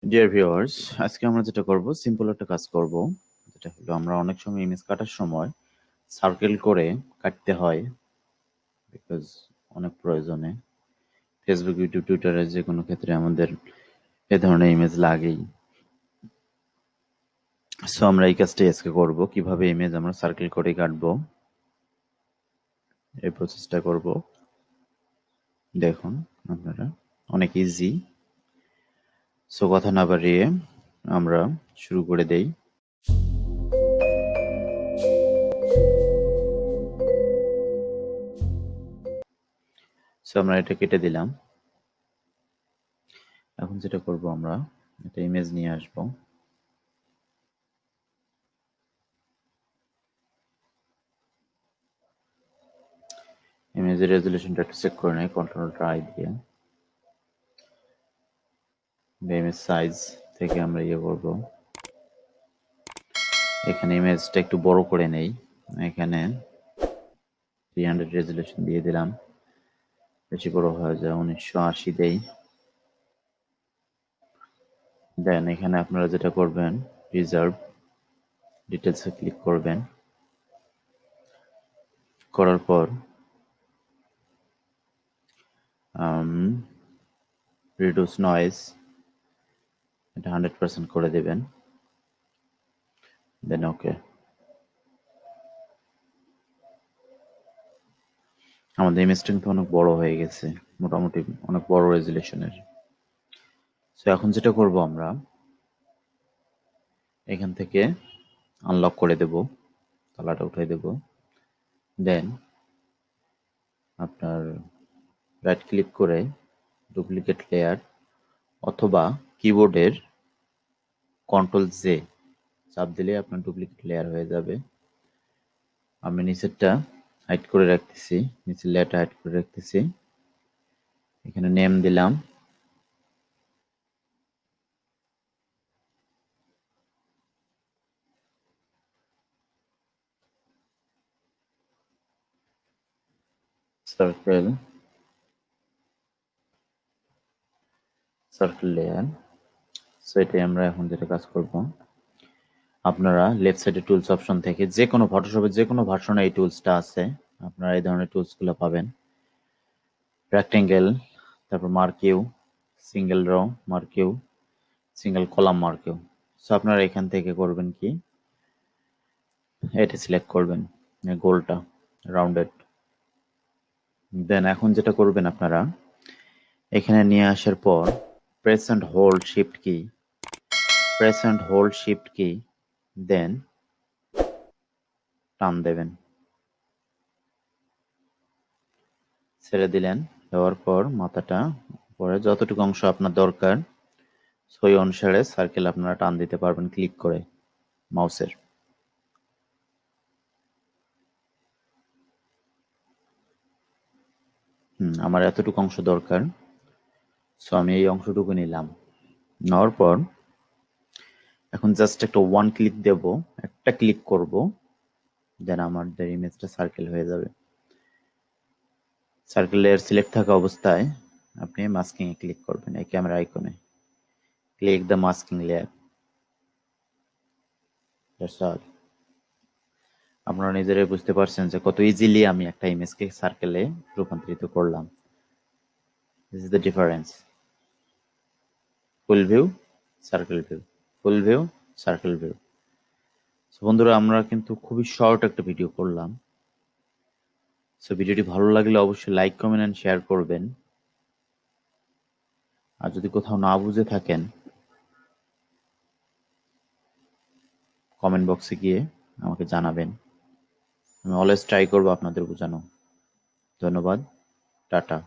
Dear viewers, আজকে আমরা যেটা করব সিম্পল একটা কাজ করব, যেটা হলো আমরা অনেক সময় ইমেজ কাটার সময় সার্কেল করে কাটতে হয়, বিকজ অনেক প্রয়োজনে ফেসবুক, ইউটিউব, টুইটারের যে কোনো ক্ষেত্রে আমাদের এ ধরনের ইমেজ লাগেই। সো আমরা এই কাজটাই আজকে করব, কিভাবে ইমেজ আমরা সার্কেল করে কাটবো এই প্রসেসটা করব। দেখুন আপনারা, অনেক ইজি। সো কথা না বাড়িয়ে আমরা শুরু করে দেই। সো আমরা এটা কেটে দিলাম। এখন যেটা করব, আমরা একটা ইমেজ নিয়ে আসব। ইমেজের রেজুলেশনটা একটু চেক করে নেই কন্ট্রোল-আই দিয়ে। ইমেজ সাইজ থেকে আমরা করব, এখানে ইমেজটা একটু বড় করে নেই। এখানে 300 রেজুলেশন দিয়ে দিলাম, বেশি বড় হয়ে যায়, 1980 দেই। দেন এখানে আপনারা যেটা করবেন, রিজার্ভ ডিটেলসে ক্লিক করবেন। করার পর রিডিউস নয়েজ এটা 100% করে দেবেন। দেন ওকে। আমাদের ইমেজটা কিন্তু অনেক বড় হয়ে গেছে, মোটামুটি অনেক বড় রেজুলেশনের। সো এখন যেটা করব, আমরা এখান থেকে আনলক করে দেব, তালাটা উঠাই দেব। দেন আপনার রাইট ক্লিক করে ডুপ্লিকেট লেয়ার, অথবা কিবোর্ডের কন্ট্রোল-জে চাপ দিলে আপনার ডুপ্লিকেট লেয়ার হয়ে যাবে। আমি নিচেরটা হাইড করে রাখতেছি, নিচের লেয়ারটা হাইড করে রাখতেছি। এখানে নেম দিলাম, সার্কেল লেয়ার। সো এটাই আমরা এখন যেটা কাজ করব, আপনারা লেফট সাইডে টুলস অপশন থেকে যে কোনো ফটোশপের যে কোনো ভার্সনে এই টুলসটা আছে, আপনারা এই ধরনের টুলসগুলো পাবেন। রেক্টেঙ্গেল, তারপর মার্কিউ, সিঙ্গেল র মার্কিউ, সিঙ্গেল কলাম মার্কিউ। সো আপনারা এখান থেকে করবেন কি, এটা সিলেক্ট করবেন, গোলটা রাউন্ডেড। দেন এখন যেটা করবেন, আপনারা এখানে নিয়ে আসার পর প্রেস অ্যান্ড হোল্ড শিফট কি, দেন টান দেবেন। ছেড়ে দিলেন, দেওয়ার পর মাথাটা পরে যতটুকু অংশ আপনার দরকার সেই অনুসারে সার্কেল আপনারা টান দিতে পারবেন ক্লিক করে মাউসের। আমার এতটুকু অংশ দরকার, সো আমি এই অংশটুকু নিলাম। নেওয়ার পর এখন জাস্ট একটা ওয়ান ক্লিক দেব, একটা ক্লিক করব, দেন আমাদের ইমেজটা সার্কেল হয়ে যাবে। সার্কেল লেয়ার সিলেক্ট থাকা অবস্থায় আপনি মাস্কিং এ ক্লিক করবেন, এই ক্যামেরা আইকনে click the masking layer. That's all. আপনারা নিজেরাই বুঝতে পারছেন যে কত ইজিলি আমি একটা ইমেজকে সার্কেলে রূপান্তরিত করলাম। This is the difference. Full view, circle view, full view, circle view. বন্ধুরা, আমরা কিন্তু খুবই শর্ট একটা ভিডিও করলাম। সো ভিডিওটি ভালো লাগলে অবশ্যই লাইক, কমেন্ট এন্ড শেয়ার করবেন। আর যদি কোথাও না বুঝে থাকেন, কমেন্ট বক্সে গিয়ে আমাকে জানাবেন। আমি অলওয়েজ ট্রাই করবো আপনাদের বোঝানো। ধন্যবাদ, টাটা।